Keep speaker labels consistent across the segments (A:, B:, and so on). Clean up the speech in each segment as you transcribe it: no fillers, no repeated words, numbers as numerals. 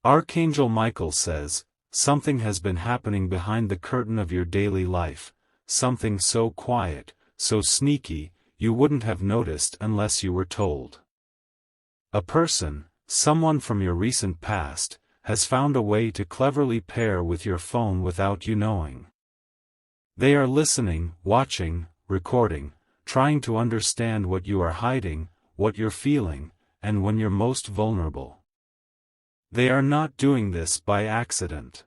A: Archangel Michael says, something has been happening behind the curtain of your daily life, something so quiet, so sneaky, you wouldn't have noticed unless you were told. A person, someone from your recent past, has found a way to cleverly pair with your phone without you knowing. They are listening, watching, recording, trying to understand what you are hiding, what you're feeling, and when you're most vulnerable. They are not doing this by accident.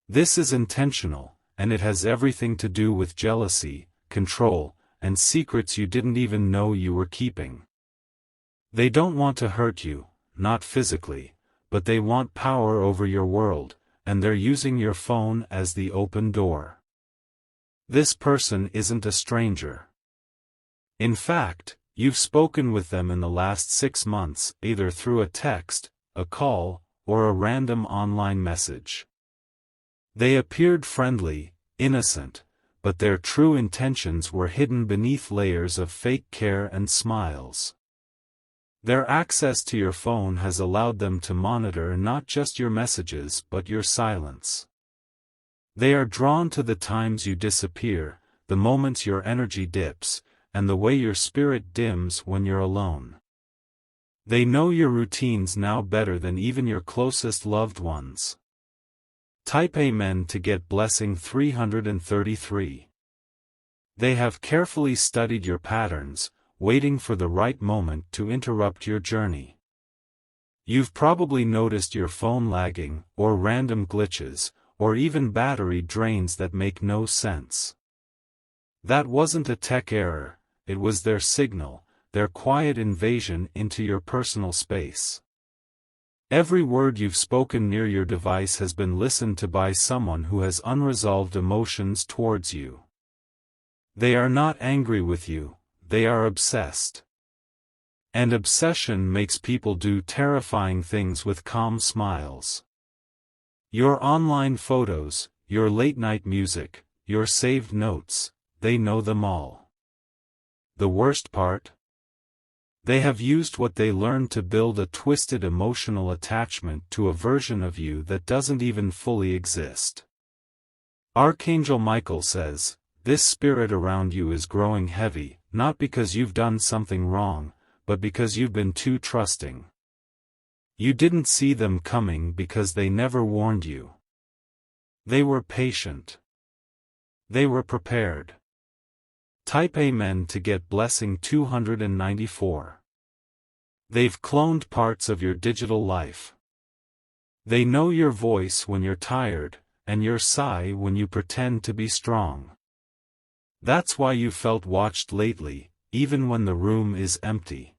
A: This is intentional, and it has everything to do with jealousy, control, and secrets you didn't even know you were keeping. They don't want to hurt you, not physically, but they want power over your world, and they're using your phone as the open door. This person isn't a stranger. In fact, you've spoken with them in the last 6 months, either through a text, a call, or a random online message. They appeared friendly, innocent, but their true intentions were hidden beneath layers of fake care and smiles. Their access to your phone has allowed them to monitor not just your messages but your silence. They are drawn to the times you disappear, the moments your energy dips, and the way your spirit dims when you're alone. They know your routines now better than even your closest loved ones. Type Amen to get blessing 333. They have carefully studied your patterns, waiting for the right moment to interrupt your journey. You've probably noticed your phone lagging, or random glitches, or even battery drains that make no sense. That wasn't a tech error, it was their signal, their quiet invasion into your personal space. Every word you've spoken near your device has been listened to by someone who has unresolved emotions towards you. They are not angry with you, they are obsessed. And obsession makes people do terrifying things with calm smiles. Your online photos, your late-night music, your saved notes, they know them all. The worst part? They have used what they learned to build a twisted emotional attachment to a version of you that doesn't even fully exist. Archangel Michael says, this spirit around you is growing heavy, not because you've done something wrong, but because you've been too trusting. You didn't see them coming because they never warned you. They were patient. They were prepared. Type Amen to get blessing 294. They've cloned parts of your digital life. They know your voice when you're tired, and your sigh when you pretend to be strong. That's why you felt watched lately, even when the room is empty.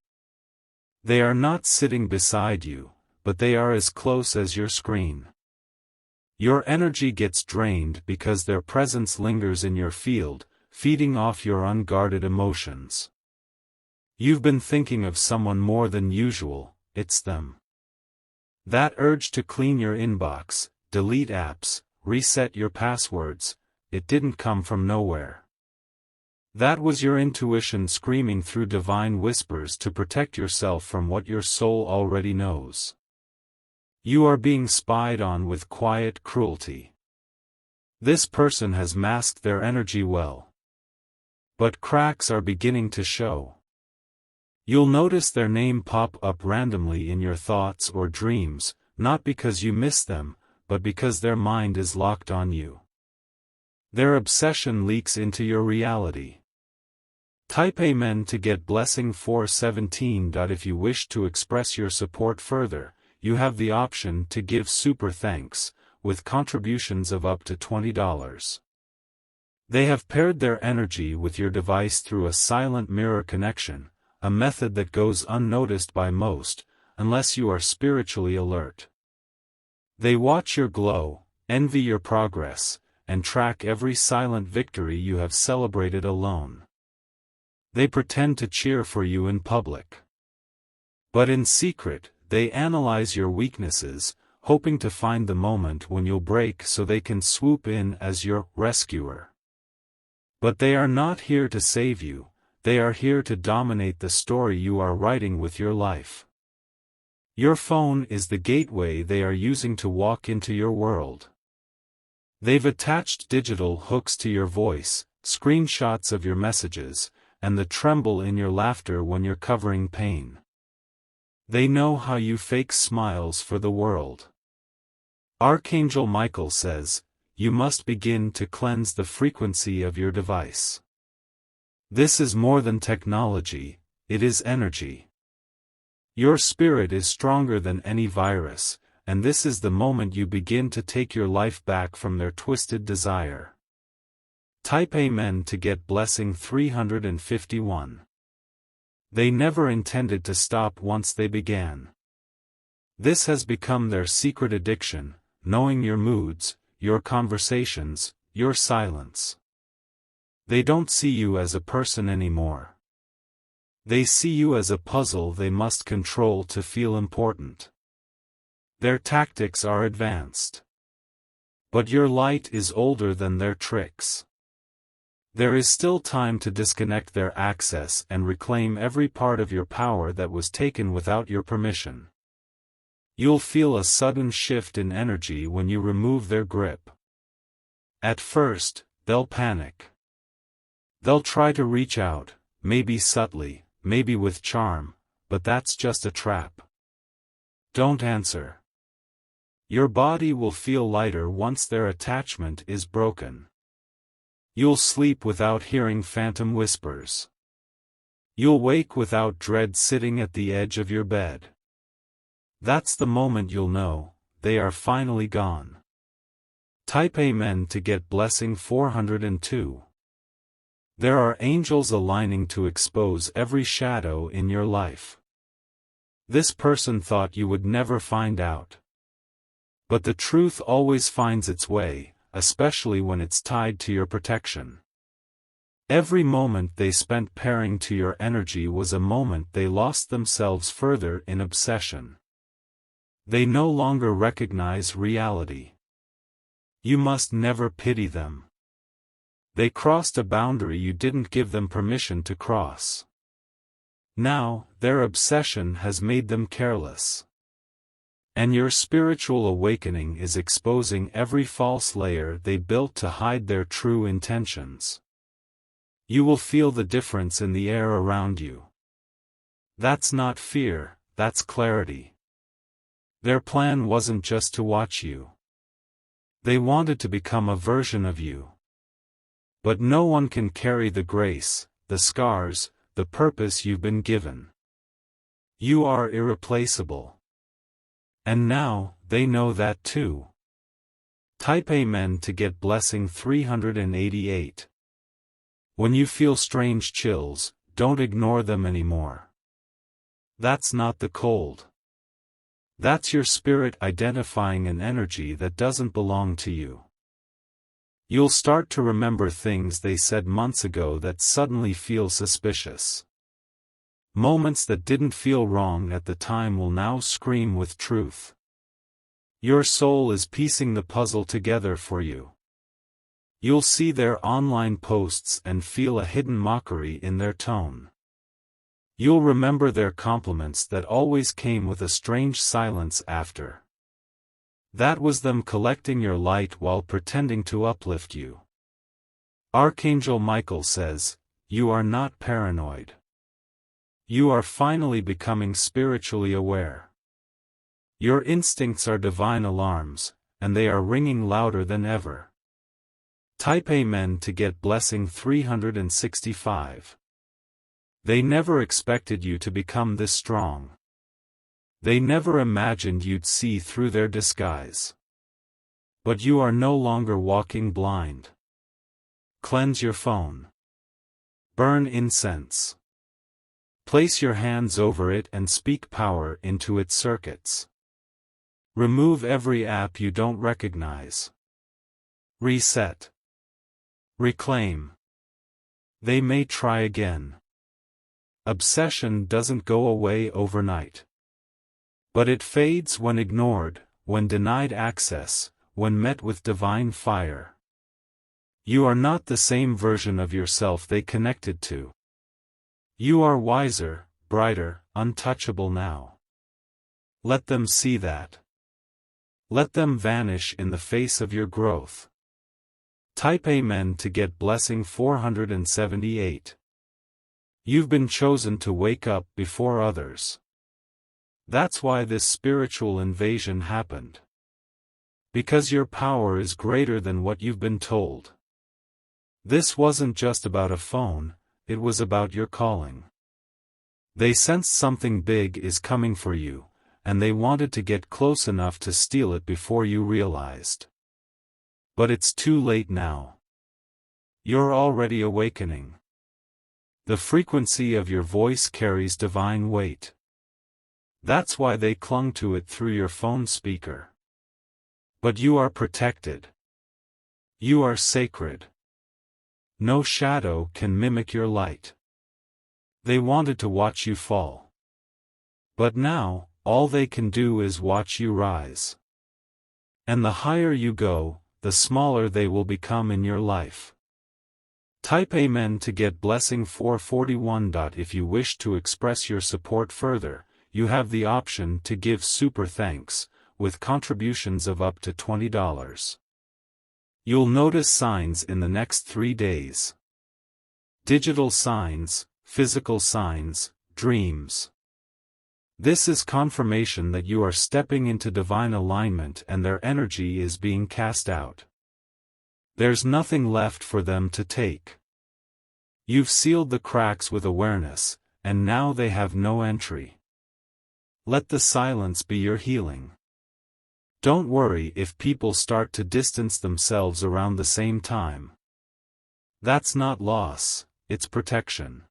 A: They are not sitting beside you, but they are as close as your screen. Your energy gets drained because their presence lingers in your field, feeding off your unguarded emotions. You've been thinking of someone more than usual, it's them. That urge to clean your inbox, delete apps, reset your passwords, it didn't come from nowhere. That was your intuition screaming through divine whispers to protect yourself from what your soul already knows. You are being spied on with quiet cruelty. This person has masked their energy well. But cracks are beginning to show. You'll notice their name pop up randomly in your thoughts or dreams, not because you miss them, but because their mind is locked on you. Their obsession leaks into your reality. Type Amen to get blessing 417. If you wish to express your support further, you have the option to give super thanks, with contributions of up to $20. They have paired their energy with your device through a silent mirror connection, a method that goes unnoticed by most, unless you are spiritually alert. They watch your glow, envy your progress, and track every silent victory you have celebrated alone. They pretend to cheer for you in public. But in secret, they analyze your weaknesses, hoping to find the moment when you'll break so they can swoop in as your rescuer. But they are not here to save you, they are here to dominate the story you are writing with your life. Your phone is the gateway they are using to walk into your world. They've attached digital hooks to your voice, screenshots of your messages, and the tremble in your laughter when you're covering pain. They know how you fake smiles for the world. Archangel Michael says, you must begin to cleanse the frequency of your device. This is more than technology, it is energy. Your spirit is stronger than any virus, and this is the moment you begin to take your life back from their twisted desire. Type Amen to get blessing 351. They never intended to stop once they began. This has become their secret addiction, knowing your moods, your conversations, your silence. They don't see you as a person anymore. They see you as a puzzle they must control to feel important. Their tactics are advanced. But your light is older than their tricks. There is still time to disconnect their access and reclaim every part of your power that was taken without your permission. You'll feel a sudden shift in energy when you remove their grip. At first, they'll panic. They'll try to reach out, maybe subtly, maybe with charm, but that's just a trap. Don't answer. Your body will feel lighter once their attachment is broken. You'll sleep without hearing phantom whispers. You'll wake without dread sitting at the edge of your bed. That's the moment you'll know, they are finally gone. Type Amen to get blessing 402. There are angels aligning to expose every shadow in your life. This person thought you would never find out. But the truth always finds its way, especially when it's tied to your protection. Every moment they spent pairing to your energy was a moment they lost themselves further in obsession. They no longer recognize reality. You must never pity them. They crossed a boundary you didn't give them permission to cross. Now, their obsession has made them careless. And your spiritual awakening is exposing every false layer they built to hide their true intentions. You will feel the difference in the air around you. That's not fear, that's clarity. Their plan wasn't just to watch you. They wanted to become a version of you. But no one can carry the grace, the scars, the purpose you've been given. You are irreplaceable. And now, they know that too. Type Amen to get blessing 388. When you feel strange chills, don't ignore them anymore. That's not the cold. That's your spirit identifying an energy that doesn't belong to you. You'll start to remember things they said months ago that suddenly feel suspicious. Moments that didn't feel wrong at the time will now scream with truth. Your soul is piecing the puzzle together for you. You'll see their online posts and feel a hidden mockery in their tone. You'll remember their compliments that always came with a strange silence after. That was them collecting your light while pretending to uplift you. Archangel Michael says, you are not paranoid. You are finally becoming spiritually aware. Your instincts are divine alarms, and they are ringing louder than ever. Type Amen to get blessing 365. They never expected you to become this strong. They never imagined you'd see through their disguise. But you are no longer walking blind. Cleanse your phone. Burn incense. Place your hands over it and speak power into its circuits. Remove every app you don't recognize. Reset. Reclaim. They may try again. Obsession doesn't go away overnight. But it fades when ignored, when denied access, when met with divine fire. You are not the same version of yourself they connected to. You are wiser, brighter, untouchable now. Let them see that. Let them vanish in the face of your growth. Type Amen to get blessing 478. You've been chosen to wake up before others. That's why this spiritual invasion happened. Because your power is greater than what you've been told. This wasn't just about a phone, it was about your calling. They sensed something big is coming for you, and they wanted to get close enough to steal it before you realized. But it's too late now. You're already awakening. The frequency of your voice carries divine weight. That's why they clung to it through your phone speaker. But you are protected. You are sacred. No shadow can mimic your light. They wanted to watch you fall. But now, all they can do is watch you rise. And the higher you go, the smaller they will become in your life. Type Amen to get blessing 441. If you wish to express your support further, you have the option to give super thanks, with contributions of up to $20. You'll notice signs in the next 3 days. Digital signs, physical signs, dreams. This is confirmation that you are stepping into divine alignment and their energy is being cast out. There's nothing left for them to take. You've sealed the cracks with awareness, and now they have no entry. Let the silence be your healing. Don't worry if people start to distance themselves around the same time. That's not loss, it's protection.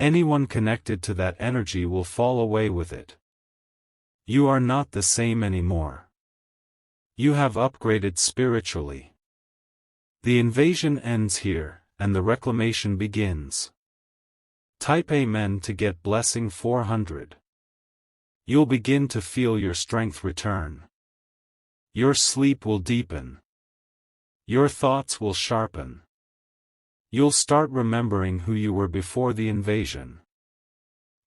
A: Anyone connected to that energy will fall away with it. You are not the same anymore. You have upgraded spiritually. The invasion ends here, and the reclamation begins. Type Amen to get blessing 400. You'll begin to feel your strength return. Your sleep will deepen. Your thoughts will sharpen. You'll start remembering who you were before the invasion.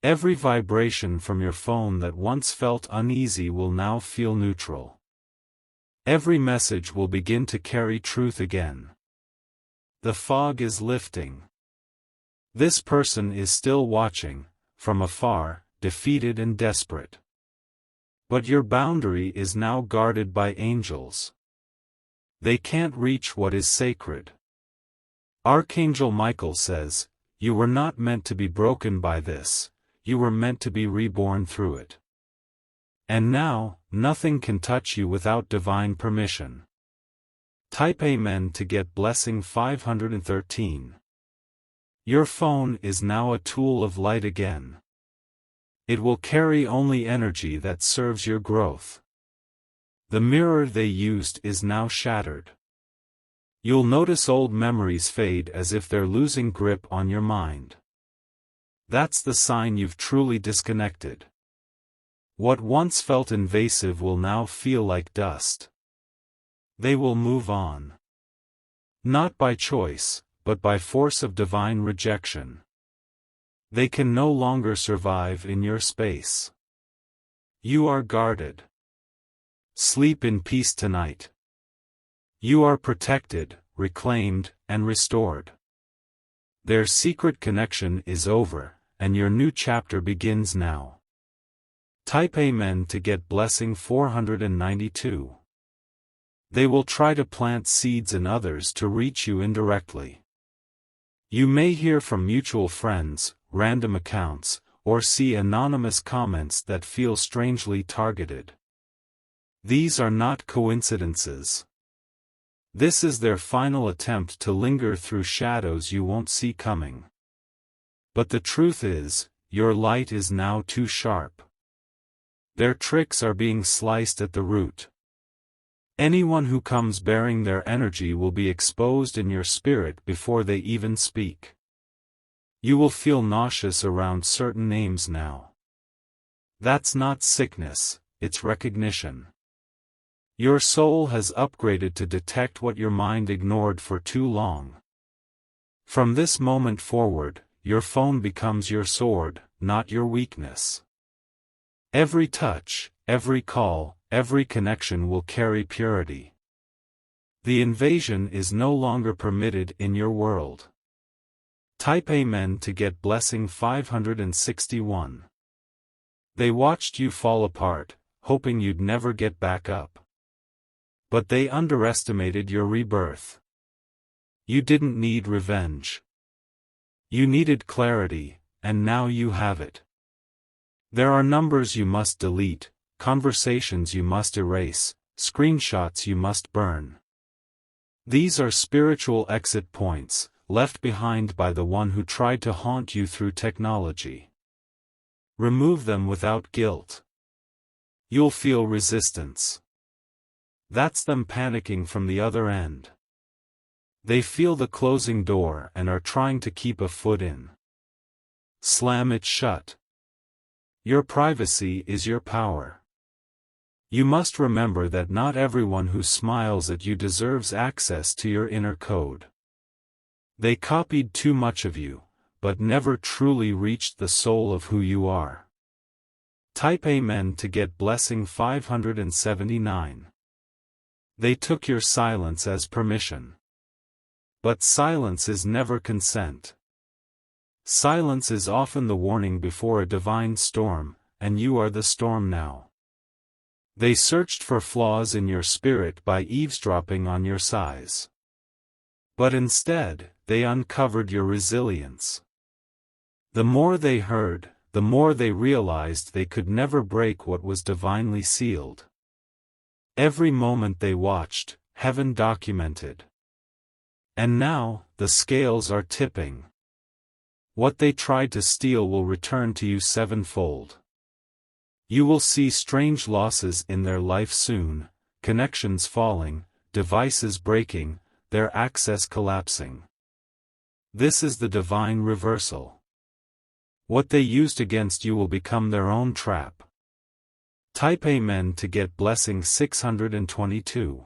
A: Every vibration from your phone that once felt uneasy will now feel neutral. Every message will begin to carry truth again. The fog is lifting. This person is still watching, from afar, defeated and desperate. But your boundary is now guarded by angels. They can't reach what is sacred. Archangel Michael says, "You were not meant to be broken by this, you were meant to be reborn through it." And now, nothing can touch you without divine permission. Type Amen to get blessing 513. Your phone is now a tool of light again. It will carry only energy that serves your growth. The mirror they used is now shattered. You'll notice old memories fade as if they're losing grip on your mind. That's the sign you've truly disconnected. What once felt invasive will now feel like dust. They will move on. Not by choice, but by force of divine rejection. They can no longer survive in your space. You are guarded. Sleep in peace tonight. You are protected, reclaimed, and restored. Their secret connection is over, and your new chapter begins now. Type Amen to get blessing 492. They will try to plant seeds in others to reach you indirectly. You may hear from mutual friends, random accounts, or see anonymous comments that feel strangely targeted. These are not coincidences. This is their final attempt to linger through shadows you won't see coming. But the truth is, your light is now too sharp. Their tricks are being sliced at the root. Anyone who comes bearing their energy will be exposed in your spirit before they even speak. You will feel nauseous around certain names now. That's not sickness, it's recognition. Your soul has upgraded to detect what your mind ignored for too long. From this moment forward, your phone becomes your sword, not your weakness. Every touch, every call, every connection will carry purity. The invasion is no longer permitted in your world. Type Amen to get blessing 561. They watched you fall apart, hoping you'd never get back up. But they underestimated your rebirth. You didn't need revenge. You needed clarity, and now you have it. There are numbers you must delete, conversations you must erase, screenshots you must burn. These are spiritual exit points, left behind by the one who tried to haunt you through technology. Remove them without guilt. You'll feel resistance. That's them panicking from the other end. They feel the closing door and are trying to keep a foot in. Slam it shut. Your privacy is your power. You must remember that not everyone who smiles at you deserves access to your inner code. They copied too much of you, but never truly reached the soul of who you are. Type Amen to get blessing 579. They took your silence as permission. But silence is never consent. Silence is often the warning before a divine storm, and you are the storm now. They searched for flaws in your spirit by eavesdropping on your sighs. But instead, they uncovered your resilience. The more they heard, the more they realized they could never break what was divinely sealed. Every moment they watched, heaven documented. And now, the scales are tipping. What they tried to steal will return to you sevenfold. You will see strange losses in their life soon, connections falling, devices breaking, their access collapsing. This is the divine reversal. What they used against you will become their own trap. Type Amen to get blessing 622.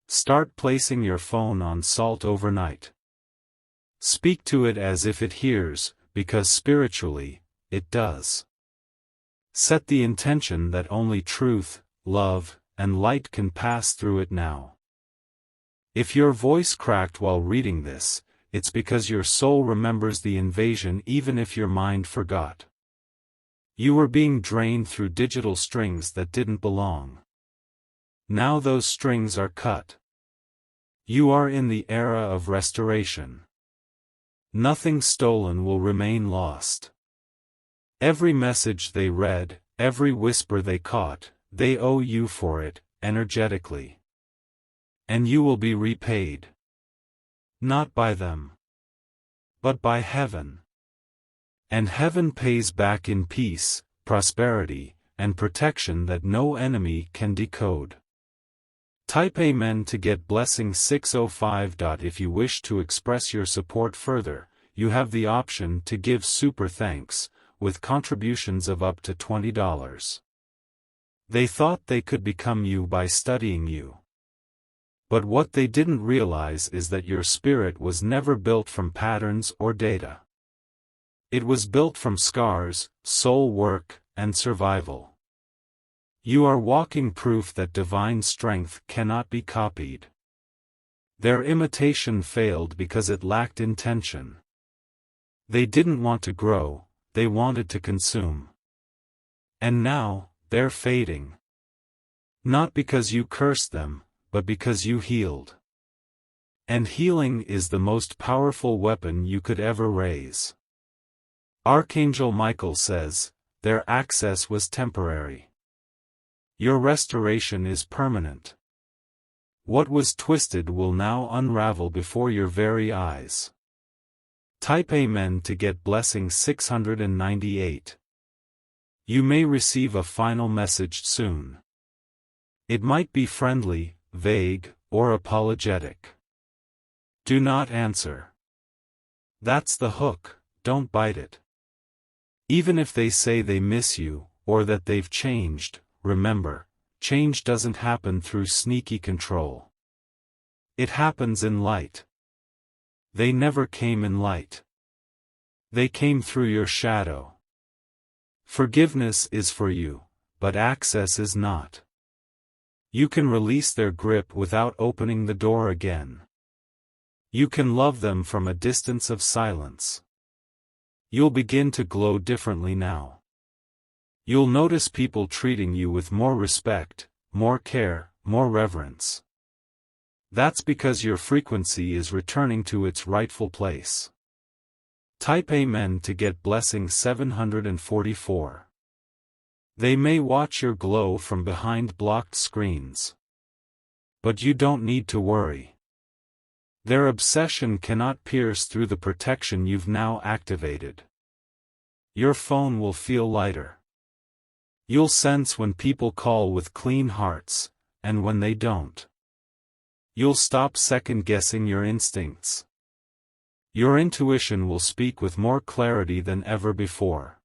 A: Start placing your phone on salt overnight. Speak to it as if it hears, because spiritually, it does. Set the intention that only truth, love, and light can pass through it now. If your voice cracked while reading this, it's because your soul remembers the invasion even if your mind forgot. You were being drained through digital strings that didn't belong. Now those strings are cut. You are in the era of restoration. Nothing stolen will remain lost. Every message they read, every whisper they caught, they owe you for it, energetically. And you will be repaid. Not by them, but by heaven. And heaven pays back in peace, prosperity, and protection that no enemy can decode. Type Amen to get blessing 605. If you wish to express your support further, you have the option to give super thanks, with contributions of up to $20. They thought they could become you by studying you. But what they didn't realize is that your spirit was never built from patterns or data. It was built from scars, soul work, and survival. You are walking proof that divine strength cannot be copied. Their imitation failed because it lacked intention. They didn't want to grow, they wanted to consume. And now, they're fading. Not because you cursed them, but because you healed. And healing is the most powerful weapon you could ever raise. Archangel Michael says, their access was temporary. Your restoration is permanent. What was twisted will now unravel before your very eyes. Type Amen to get blessing 698. You may receive a final message soon. It might be friendly, vague, or apologetic. Do not answer. That's the hook, don't bite it. Even if they say they miss you, or that they've changed, remember, change doesn't happen through sneaky control. It happens in light. They never came in light. They came through your shadow. Forgiveness is for you, but access is not. You can release their grip without opening the door again. You can love them from a distance of silence. You'll begin to glow differently now. You'll notice people treating you with more respect, more care, more reverence. That's because your frequency is returning to its rightful place. Type Amen to get blessing 744. They may watch your glow from behind blocked screens. But you don't need to worry. Their obsession cannot pierce through the protection you've now activated. Your phone will feel lighter. You'll sense when people call with clean hearts, and when they don't. You'll stop second-guessing your instincts. Your intuition will speak with more clarity than ever before.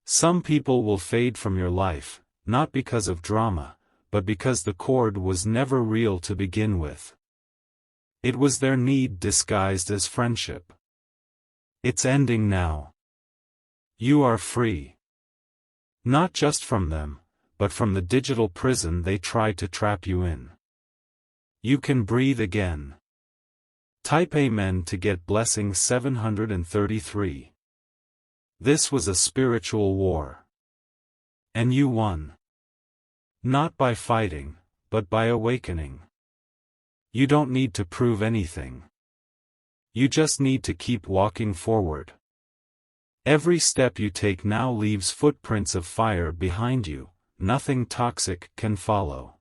A: Some people will fade from your life, not because of drama, but because the cord was never real to begin with. It was their need disguised as friendship. It's ending now. You are free. Not just from them, but from the digital prison they tried to trap you in. You can breathe again. Type Amen to get blessing 733. This was a spiritual war. And you won. Not by fighting, but by awakening. You don't need to prove anything. You just need to keep walking forward. Every step you take now leaves footprints of fire behind you. Nothing toxic can follow.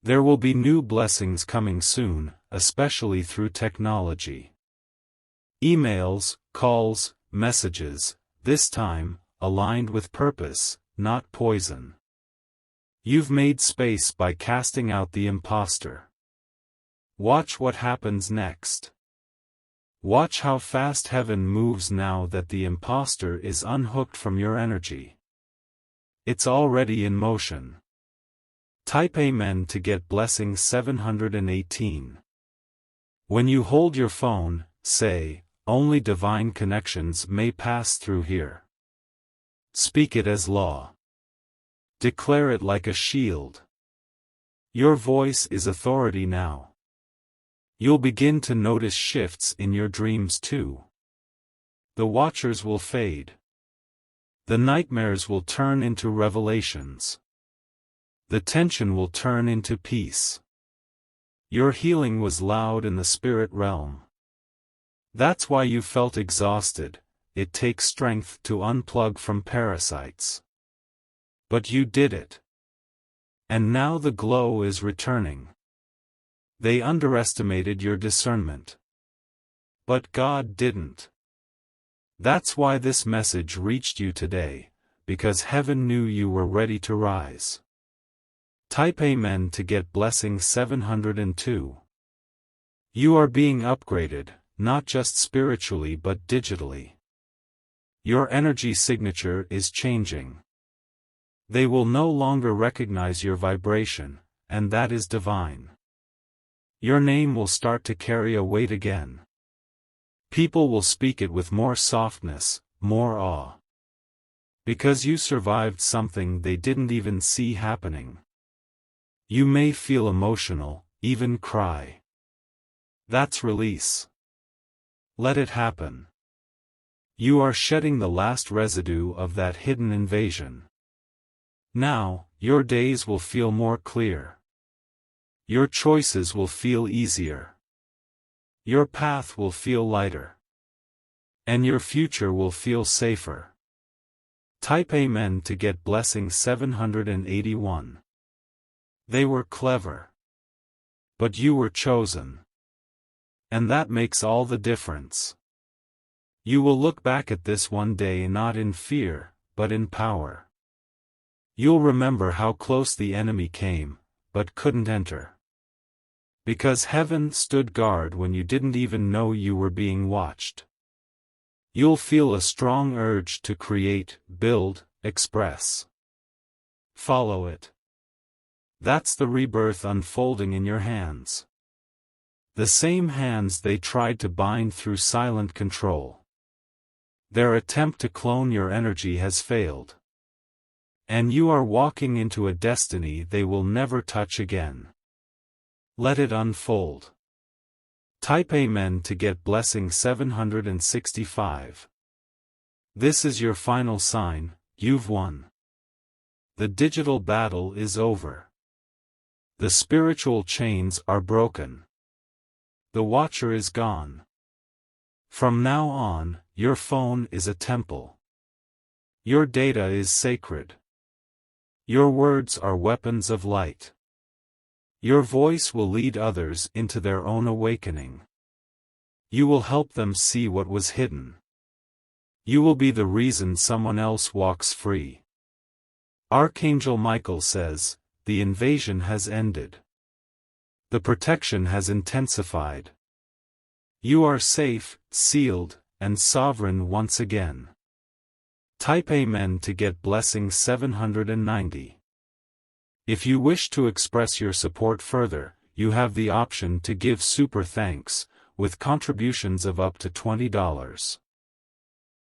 A: There will be new blessings coming soon, especially through technology. Emails, calls, messages, this time, aligned with purpose, not poison. You've made space by casting out the imposter. Watch what happens next. Watch how fast heaven moves now that the imposter is unhooked from your energy. It's already in motion. Type Amen to get blessing 718. When you hold your phone, say, only divine connections may pass through here. Speak it as law. Declare it like a shield. Your voice is authority now. You'll begin to notice shifts in your dreams too. The watchers will fade. The nightmares will turn into revelations. The tension will turn into peace. Your healing was loud in the spirit realm. That's why you felt exhausted. It takes strength to unplug from parasites. But you did it. And now the glow is returning. They underestimated your discernment. But God didn't. That's why this message reached you today, because heaven knew you were ready to rise. Type Amen to get blessing 702. You are being upgraded, not just spiritually but digitally. Your energy signature is changing. They will no longer recognize your vibration, and that is divine. Your name will start to carry a weight again. People will speak it with more softness, more awe. Because you survived something they didn't even see happening. You may feel emotional, even cry. That's release. Let it happen. You are shedding the last residue of that hidden invasion. Now, your days will feel more clear. Your choices will feel easier. Your path will feel lighter. And your future will feel safer. Type Amen to get blessing 781. They were clever. But you were chosen. And that makes all the difference. You will look back at this one day not in fear, but in power. You'll remember how close the enemy came, but couldn't enter. Because heaven stood guard when you didn't even know you were being watched. You'll feel a strong urge to create, build, express. Follow it. That's the rebirth unfolding in your hands. The same hands they tried to bind through silent control. Their attempt to clone your energy has failed. And you are walking into a destiny they will never touch again. Let it unfold. Type Amen to get blessing 765. This is your final sign, you've won. The digital battle is over. The spiritual chains are broken. The Watcher is gone. From now on, your phone is a temple. Your data is sacred. Your words are weapons of light. Your voice will lead others into their own awakening. You will help them see what was hidden. You will be the reason someone else walks free. Archangel Michael says, the invasion has ended. The protection has intensified. You are safe, sealed, and sovereign once again. Type Amen to get blessing 790. If you wish to express your support further, you have the option to give super thanks, with contributions of up to $20.